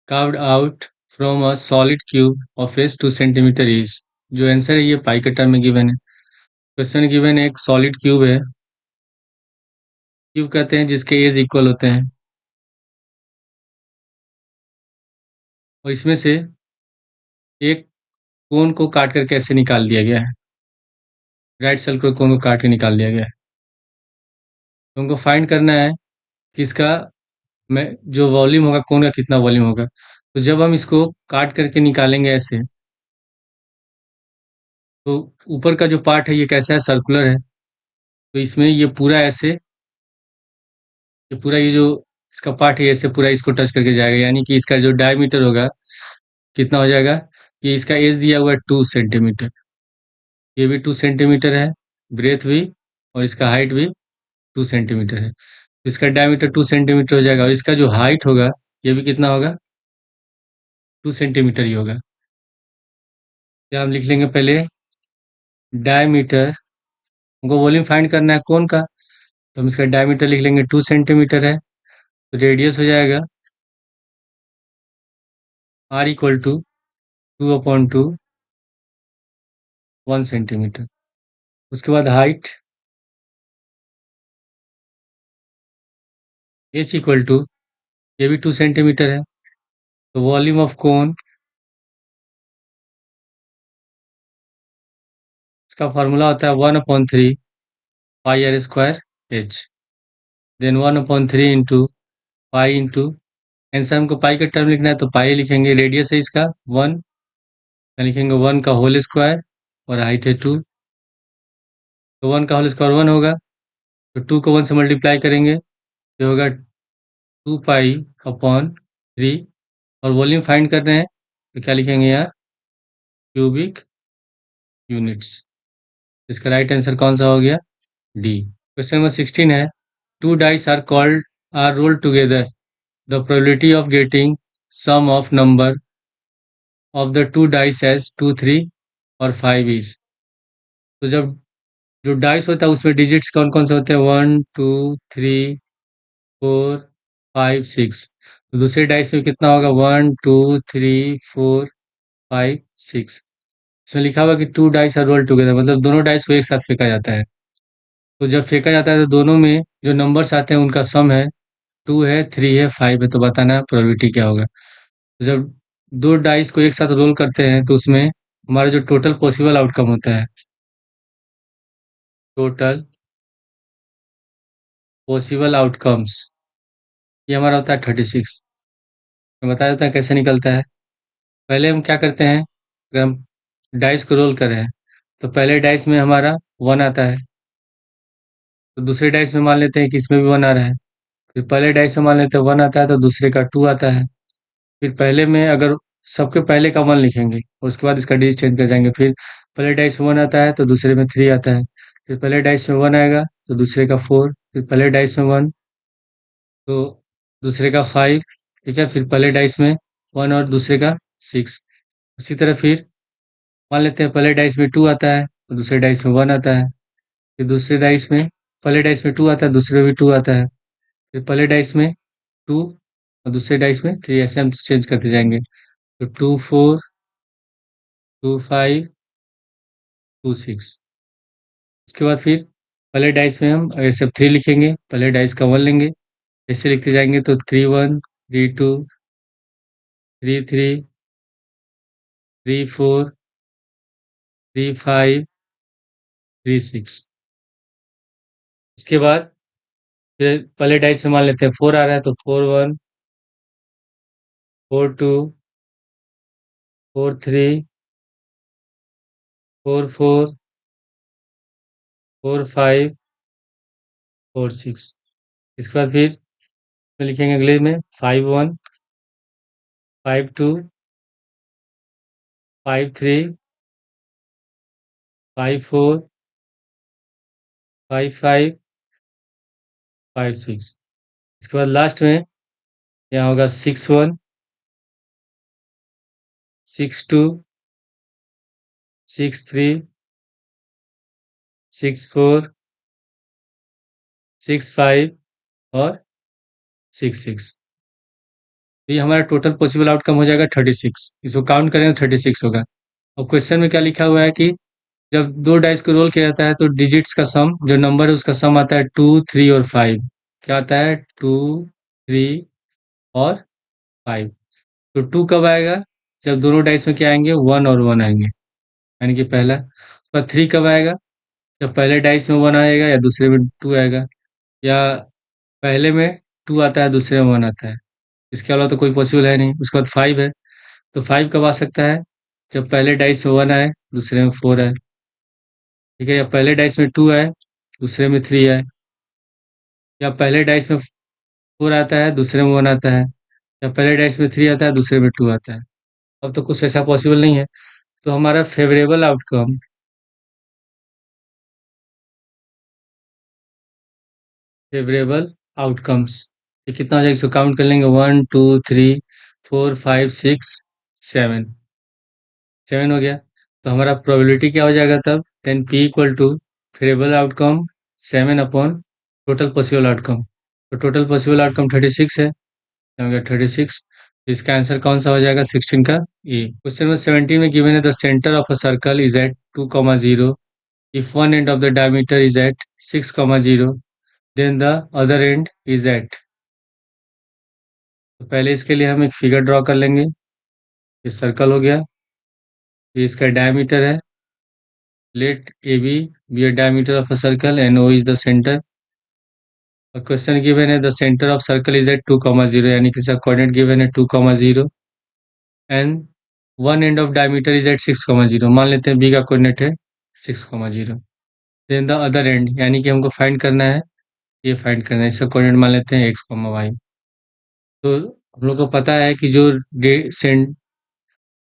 A: carved out from a solid cube of base 2 centimetre is. जो आंसर है ये पाई के टर्म में गिवन है। क्वेश्चन गिवन है, एक सॉलिड क्यूब है, क्यूब कहते हैं जिसके एज इक्वल होते हैं, और इसमें से एक कोन को काट करके ऐसे निकाल दिया गया है, राइट सर्कुलर कोन को काट के निकाल दिया गया है। तो हमको फाइंड करना है कि इसका मैं जो वॉल्यूम होगा कोन का कितना वॉल्यूम होगा। तो जब हम इसको काट करके निकालेंगे ऐसे, तो ऊपर का जो पार्ट है ये कैसा है, सर्कुलर है। तो इसमें ये पूरा ऐसे, ये पूरा ये जो इसका पार्ट है ऐसे पूरा इसको टच करके जाएगा, यानी कि इसका जो डायमीटर होगा कितना हो जाएगा, ये इसका एज दिया हुआ है 2 सेंटीमीटर, ये भी 2 सेंटीमीटर है, ब्रेथ भी, और इसका हाइट भी 2 सेंटीमीटर है। इसका डायमीटर 2 सेंटीमीटर हो जाएगा, और इसका जो हाइट होगा ये भी कितना होगा 2 सेंटीमीटर ही होगा। क्या हम लिख लेंगे पहले डायमीटर, हमको वॉल्यूम फाइंड करना है कौन का, तो हम इसका डायमीटर लिख लेंगे 2 सेंटीमीटर है। तो रेडियस हो जाएगा r इक्वल टू 2/2 1 सेंटीमीटर। उसके बाद हाइट h इक्वल टू, ये भी 2 सेंटीमीटर है। तो वॉल्यूम ऑफ कोन, इसका फार्मूला होता है 1/3 pi are square h, then 1/3 into pi into, answer हमको पाई का टर्म लिखना है तो पाई लिखेंगे, रेडियस है इसका 1, लिखेंगे 1 का होल स्क्वायर, और हाइट है 2। तो 1 का होल स्क्वायर 1 होगा, तो 2 को 1 से मल्टीप्लाई करेंगे तो होगा 2 पाई/3। और वॉल्यूम फाइंड कर रहे हैं तो क्या लिखेंगे यहाँ क्यूबिक यूनिट्स। इसका राइट आंसर कौन सा हो गया, डी। क्वेश्चन नंबर 16 है, two dice are rolled together, the probability of getting sum of number of the two dice as 2 3 और 5 इज। तो जब जो डाइस होता है उसमें डिजिट्स कौन कौन से होते हैं, 1 2 3 4 5 6। तो दूसरे डाइस में कितना होगा 1 2 3 4 5 6। इसमें लिखा हुआ कि two dice are rolled together, मतलब दोनों डाइस को एक साथ फेंका जाता है। तो जब फेंका जाता है तो दोनों में जो नंबर्स आते हैं उनका सम है 2 है 3 है 5 है, तो बताना है प्रोबेबिलिटी क्या होगा। तो जब दो डाइस को एक साथ रोल करते हैं तो उसमें हमारा जो टोटल पॉसिबल आउटकम होता है, टोटल पॉसिबल आउटकम्स, ये हमारा होता है 36। मैं बता देता है कैसे निकलता है। पहले हम क्या करते हैं, अगर हम डाइस को रोल कर रहे हैं तो पहले डाइस में हमारा 1 आता है, तो दूसरे डाइस में मान लेते हैं कि इसमें भी 1 आ रहा है। फिर पहले डाइस में मान लेते हैं 1 आता है तो दूसरे का 2 आता है। फिर पहले में अगर सबके पहले का 1 लिखेंगे और उसके बाद इसका डिजिट चेंज कर जाएंगे। फिर पहले डाइस में 1 आता है तो दूसरे में 3 आता है। फिर पहले डाइस में 1 आएगा तो दूसरे का 4, फिर पहले डाइस में 1 तो दूसरे का 5, ठीक है। फिर पहले डाइस में 1 और दूसरे का 6। उसी तरह फिर मान लेते हैं पहले डाइस में 2 आता है और दूसरे डाइस में 1 आता है। फिर दूसरे डाइस में पहले डाइस में 2 आता है, दूसरे में भी 2 आता है। फिर पहले डाइस में 2 और दूसरे डाइस में 3, ऐसे हम चेंज करते जाएंगे। तो 2 4, 2 5, 2 6। उसके बाद फिर पहले डाइस में हम ऐसे 3 लिखेंगे, पहले डाइस का 1 लेंगे, ऐसे लिखते जाएंगे। तो 3 1, 3 2, 3 3, 3 4, 3 5, 3 6। इसके बाद फिर पहले डाइस में मान लेते हैं 4 आ रहा है, तो 4 1, 4 2, 4 3, 4 4, 4 5, 4 6। इसके बाद फिर लिखेंगे अगले में 5 1, 5 2, 5 3, 5 4, 5 5, 5 6। इसके बाद लास्ट में यहाँ होगा 6 1, 6 2, 6 3, 6 4, 6 5 और 6 6। तो ये हमारा टोटल पॉसिबल आउटकम हो जाएगा 36। इसको काउंट करें तो 36 होगा। और क्वेश्चन में क्या लिखा हुआ है कि जब दो डाइस को रोल किया जाता है तो डिजिट्स का सम, जो नंबर है उसका सम आता है 2 3 और 5। क्या आता है? 2 3 और 5। तो 2 कब आएगा? जब दोनों डाइस में क्या आएंगे? 1 और 1 आएंगे, यानी कि पहला। उसके बाद 3 कब आएगा? जब पहले डाइस में 1 आएगा या दूसरे में 2 आएगा, या पहले में 2 आता है दूसरे में 1 आता है। इसके अलावा तो कोई पॉसिबल है नहीं। उसके बाद 5 है, तो 5 कब आ सकता है? जब पहले डाइस में 1 आए, दूसरे में 4 आए। ठीक है, या पहले डाइस में 2 आए, दूसरे में 3 आए, या पहले डाइस में 4 आता है, दूसरे में 1 आता है, या पहले डाइस में 3 आता है, दूसरे में 2 आता है। अब तो कुछ ऐसा पॉसिबल नहीं है। तो हमारा फेवरेबल आउटकम्स ये कितना हो जाएगा? इसको काउंट कर लेंगे। 1 2 3 4 5 6 7। 7 हो गया। तो हमारा प्रोबेबिलिटी क्या हो जाएगा तब? Then P equal to favourable outcome 7 upon total possible outcome. तो टोटल पॉसिबल आउटकम 36 है, हो गया 36। इसका आंसर कौन सा हो जाएगा? 16 का ए। क्वेश्चन नंबर 17 में गिवन है the centre of a circle is at 2, 0 if one end of the diameter is at 6, 0 then the other end is at। तो पहले इसके लिए हम एक फिगर ड्रॉ कर लेंगे। ये सर्कल हो गया, ये इसका डायमीटर है। Let a b be a diameter of a circle and o is the centre. और क्वेश्चन गिवन है the centre of circle is at 2, 0, यानी कि इसका कोऑर्डिनेट गिवन है 2, 0 and one end of diameter is at 6, 0। मान लेते हैं B का कोऑर्डिनेट है 6, 0। देन द अदर एंड, यानी कि हमको फाइंड करना है, ये फाइंड करना है, इसका कोऑर्डिनेट मान लेते हैं x, y। तो हम लोग को पता है कि जो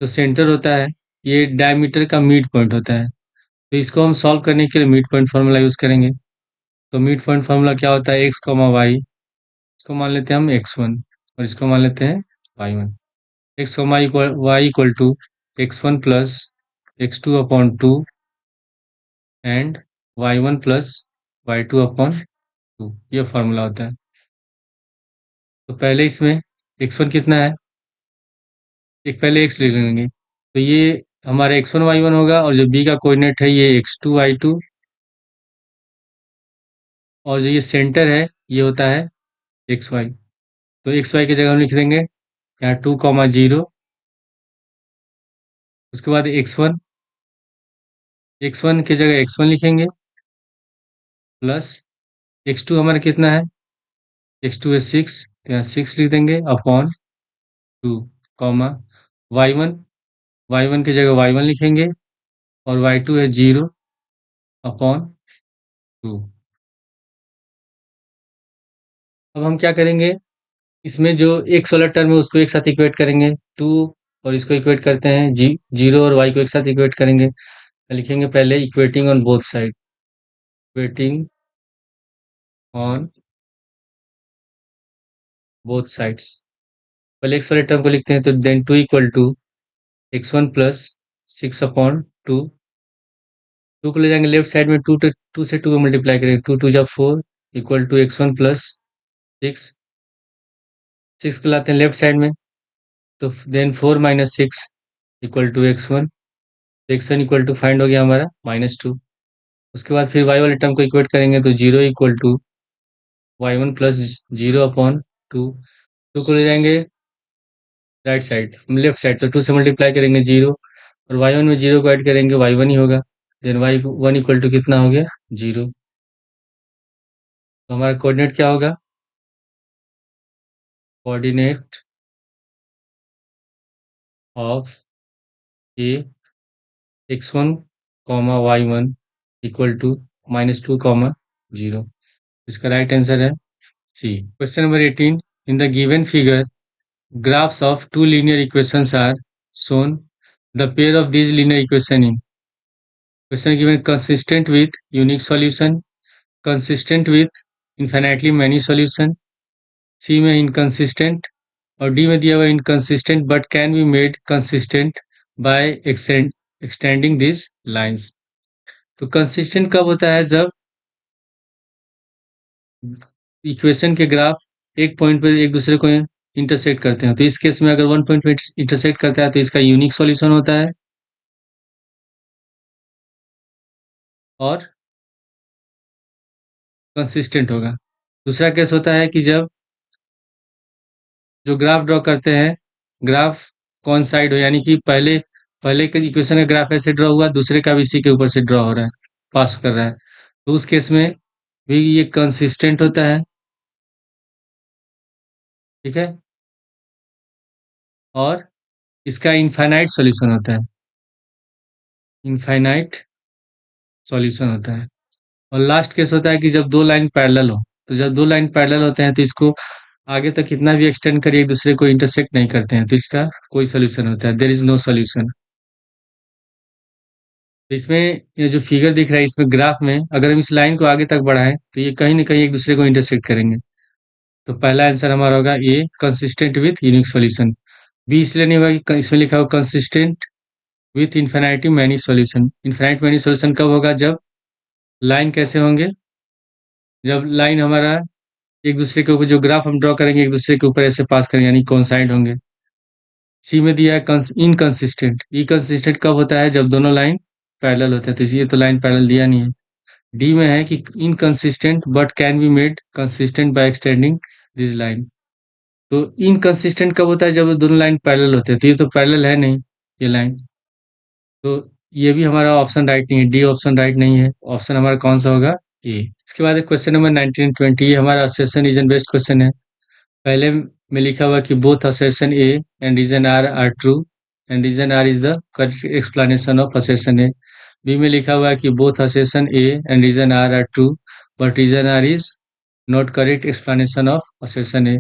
A: सेंटर होता है ये डायमीटर का मिड पॉइंट होता है। तो इसको हम सॉल्व करने के लिए मिड पॉइंट फार्मूला यूज करेंगे। तो मिड पॉइंट फार्मूला क्या होता है? x, y। इसको मान लेते हैं हम x1 और इसको मान लेते हैं y1। x, y equal to x1 plus x2 upon 2 and y1 plus y2 upon 2, ये फार्मूला होता है। तो पहले इसमें x1 कितना है? एक पहले x ले लेंगे, तो ये हमारा x1 y1 होगा, और जो b का कोऑर्डिनेट है ये x2 y2, और जो ये सेंटर है ये होता है xy। तो xy की जगह हम लिख देंगे यहाँ 2, 0। उसके बाद x1 की जगह x1 लिखेंगे, प्लस x2 हमारा कितना है? x2 है 6, तो यहाँ 6 लिख देंगे अपॉन 2, कॉमा y1 y1 की जगह y1 लिखेंगे, और y2 है 0 अपॉन 2। अब हम क्या करेंगे? इसमें जो एक्स वाला टर्म है उसको एक साथ इक्वेट करेंगे 2, और इसको इक्वेट करते हैं 0 और y को एक साथ इक्वेट करेंगे। लिखेंगे पहले equating on both side, equating on both sides. पहले एक्स वाले टर्म को लिखते हैं, तो then 2 equal to x1 plus 6/2। 2 को ले जाएंगे लेफ्ट साइड में, 2 से 2 को मल्टीप्लाई करेंगे, 2 2 जा 4 इक्वल टू x1 प्लस 6। 6 को लाते हैं लेफ्ट साइड में, तो then 4 minus 6 equal to x1। x1 equal to find हो गया हमारा -2। उसके बाद फिर y वाले टर्म को इक्वेट करेंगे, तो 0 इक्वल टू y1 प्लस 0/2। 2 को ले जाएंगे राइट साइड, लेफ्ट साइड, तो 2 से मल्टीप्लाई करेंगे 0, और y1 में 0 को ऐड करेंगे y1 ही होगा। देन y1 इक्वल टू कितना हो गया 0। तो हमारा कोऑर्डिनेट क्या होगा, coordinate of A x1 y1 equal to -2 0। इसका राइट आंसर है C. Question number 18, in the given figure graphs of two linear equations are shown. The pair of these linear equation in question given consistent with unique solution, consistent with infinitely many solution, C में inconsistent, और D में दिया हुआ inconsistent but can be made consistent by extending these lines। तो consistent कब होता है, जब इक्वेशन के ग्राफ एक पॉइंट पर एक दूसरे को इंटरसेक्ट करते हैं। तो इस केस में अगर वन पॉइंट पर इंटरसेक्ट करता है तो इसका यूनिक सॉल्यूशन होता है, और कंसिस्टेंट होगा। दूसरा केस होता है कि जब जो ग्राफ ड्रॉ करते हैं, ग्राफ कौन साइड हो, यानी कि पहले पहले के इक्वेशन का ग्राफ ऐसे ड्रॉ हुआ, दूसरे का भी इसी के ऊपर से ड्रॉ हो रहा है, पास कर रहा है, तो उस केस में भी ये कंसिस्टेंट होता है। ठीक है, और इसका इनफाइनाइट सॉल्यूशन होता है, इनफाइनाइट सॉल्यूशन होता है। और लास्ट केस होता है कि जब दो लाइन पैरेलल हो, तो जब दो लाइन पैरेलल होते हैं तो इसको आगे तक कितना भी एक्सटेंड करिए एक दूसरे को इंटरसेक्ट नहीं करते हैं, तो इसका कोई सोल्यूशन होता है, देयर इज नो सोल्यूशन। तो इसमें ये जो फिगर दिख रहा है, इसमें ग्राफ में अगर हम इस लाइन को आगे तक बढ़ाएं तो ये कहीं ना कहीं एक दूसरे को इंटरसेक्ट करेंगे। तो पहला आंसर हमारा होगा A, consistent with unique solution. B इसलिए नहीं होगा कि इसमें लिखा हो consistent with infinity many solution. Infinite many solution कब होगा, जब लाइन कैसे होंगे, जब लाइन हमारा एक दूसरे के ऊपर, जो ग्राफ हम ड्रॉ करेंगे एक दूसरे के ऊपर ऐसे पास करेंगे, यानी कोइंसाइड होंगे। सी में दिया है इनकंसिस्टेंट। इनकंसिस्टेंट कब होता है, जब दोनों लाइन पैरेलल होते हैं, तो ये तो लाइन पैरेलल दिया नहीं है। डी में है कि inconsistent but can be made consistent by extending this line. तो इनकंसिस्टेंट कब होता है, जब दोनों लाइन पैरेलल होते हैं, तो ये तो पैरेलल है नहीं ये लाइन, तो ये भी हमारा ऑप्शन राइट नहीं है, डी ऑप्शन राइट नहीं है। ऑप्शन हमारा कौन सा होगा, ए। इसके बाद क्वेश्चन नंबर 19 20, ये हमारा असर्शन रीजन बेस्ड क्वेश्चन है। पहले में लिखा हुआ कि both assertion A and reason R true, and reason R is the correct explanation of assertion A. B में लिखा हुआ है कि both assertion A and reason R true but reason R is not correct explanation of assertion A.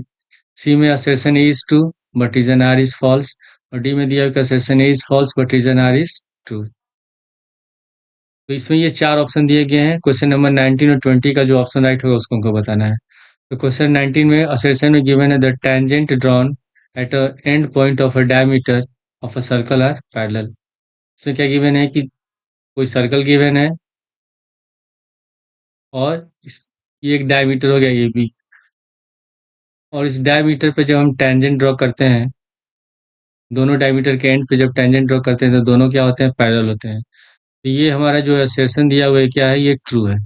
A: C में assertion A is true but reason R is false, और D में दिया हुआ assertion A is false but reason R is true। तो इसमें ये चार option दिए गए हैं। क्वेश्चन नंबर 19 और 20 का जो ऑप्शन राइट होगा उसको हमको बताना है। तो क्वेश्चन 19 में assertion में गिवन है the tangent drawn at a end point of a diameter of a circle are parallel। इसमें क्या गिवन है कि कोई सर्कल गिवन है, और ये एक डायमीटर हो गया ये भी, और इस डायमीटर पे जब हम टेंजेंट ड्रॉ करते हैं, दोनों डायमीटर के एंड पे जब टेंजेंट ड्रॉ करते हैं तो दोनों क्या होते हैं, पैरेलल होते हैं। तो ये हमारा जो असर्शन दिया हुआ है क्या है, ये ट्रू है।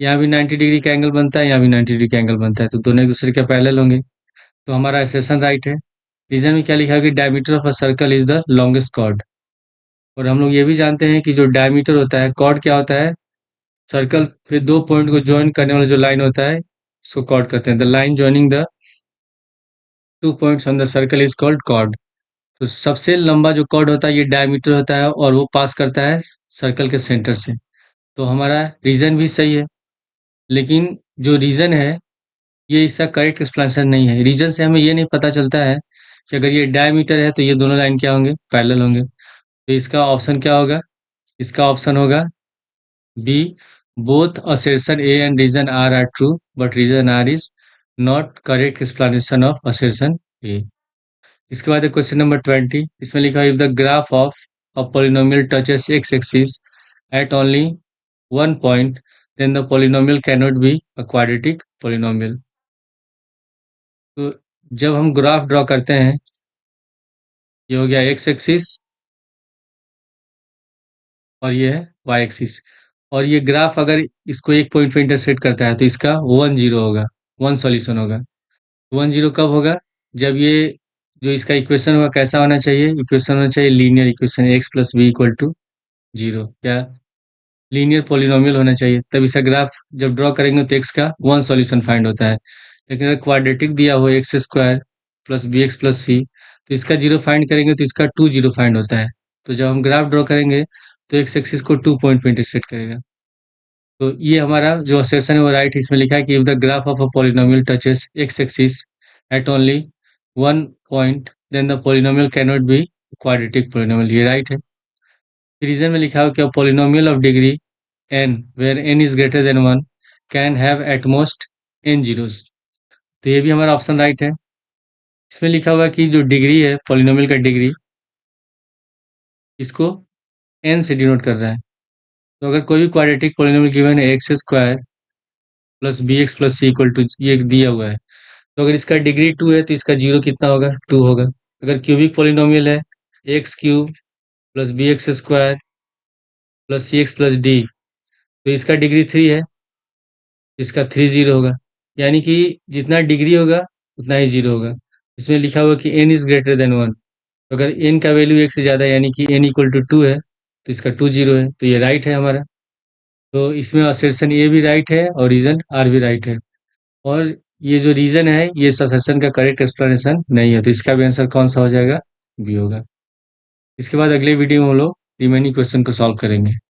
A: यहाँ भी 90 डिग्री का एंगल बनता है, यहाँ भी 90 डिग्री का एंगल बनता है, तो दोनों एक दूसरे के पैरेलल होंगे, तो हमारा असर्शन राइट है। रीजन में क्या लिखा है कि diameter of a circle is the longest chord. और हम लोग ये भी जानते हैं कि जो डायमीटर होता है, कॉर्ड क्या होता है, सर्कल फिर दो पॉइंट को ज्वाइन करने वाला जो लाइन होता है उसको कॉर्ड कहते हैं। The line joining the two points on the circle is called chord. तो सबसे लंबा जो कॉर्ड होता है ये डायमीटर होता है, और वो पास करता है सर्कल के सेंटर से। तो हमारा रीजन भी सही है, लेकिन जो रीजन है ये इसका करेक्ट एक्सप्लेनेशन नहीं है। रीजन से हमें ये नहीं पता चलता है कि अगर ये डायमीटर है तो ये दोनों लाइन क्या होंगे, पैरेलल होंगे। तो इसका ऑप्शन क्या होगा, इसका ऑप्शन होगा b, both assertion A and reason R are true but reason R is not correct explanation of assertion A। इसके बाद है क्वेश्चन नंबर 20। इसमें लिखा है if the graph of a polynomial touches x axis at only one point then the polynomial can not be a quadratic polynomial. तो जब हम graph draw करते हैं, ये हो गया एक्स एक्सिस और ये है वाई एक्सिस, और ये ग्राफ अगर इसको एक पॉइंट पे इंटरसेक्ट करता है तो इसका 1 0 होगा, वन सॉल्यूशन होगा। 1 0 कब होगा? जब ये जो इसका इक्वेशन होगा कैसा होना चाहिए? इक्वेशन होना चाहिए linear equation, x plus b equal to 0, या लीनियर पोलिनोमियल होना चाहिए, तब इसका ग्राफ जब ड्रॉ करेंगे तो एक्स का वन सॉल्यूशन फाइंड होता है। लेकिन अगर क्वाड्रेटिक दिया हो X square plus B x plus C, तो इसका 0 फाइंड करेंगे तो इसका 2 0 फाइंड होता है। तो जब हम ग्राफ ड्रॉ करेंगे तो एक्स एक्सिस को 2 पॉइंट पे इंटरसेक्ट करेगा। तो ये हमारा जो असर्शन है वो राइट है। इसमें लिखा है कि if the graph of a polynomial touches x axis at only one point then the polynomial can not be quadratic polynomial, ये राइट है। रीजन में लिखा है कि polynomial of degree n where n is greater than 1 can have at most n zeros, तो ये भी हमारा ऑप्शन राइट है। इसमें लिखा हुआ है कि जो डिग्री है पॉलिनोमियल का डिग्री, इसको n से डिनोट कर रहा है। तो अगर कोई भी क्वाड्रेटिक पॉलिनोमियल गिवन है x square plus B x plus C equal to, ये दिया हुआ है, तो अगर इसका डिग्री 2 है तो इसका जीरो कितना होगा? 2 होगा। अगर क्यूबिक पॉलिनोमियल है X cube plus B X square plus C X plus D, तो इसका डिग्री 3 है, इसका 3 0 होगा। यानी कि जितना डिग्री होगा उतना ही जीरो होगा। इसमें लिखा हुआ कि n इज ग्रेटर देन 1, अगर n का वैल्यू 1 से ज़्यादा है यानी कि n इक्वल टू 2 है तो इसका 2 0 है, तो ये राइट है हमारा। तो इसमें असर्शन ए भी राइट है और रीजन आर भी राइट है। और ये जो रीजन है ये इस असर्शन का करेक्ट एक्सप्लेनेशन नहीं है, तो इसका भी आंसर कौन सा हो जाएगा? बी होगा। इसके बाद अगले वीडियो में हम लोग रिमेनिंग क्वेश्चन को सॉल्व करेंगे।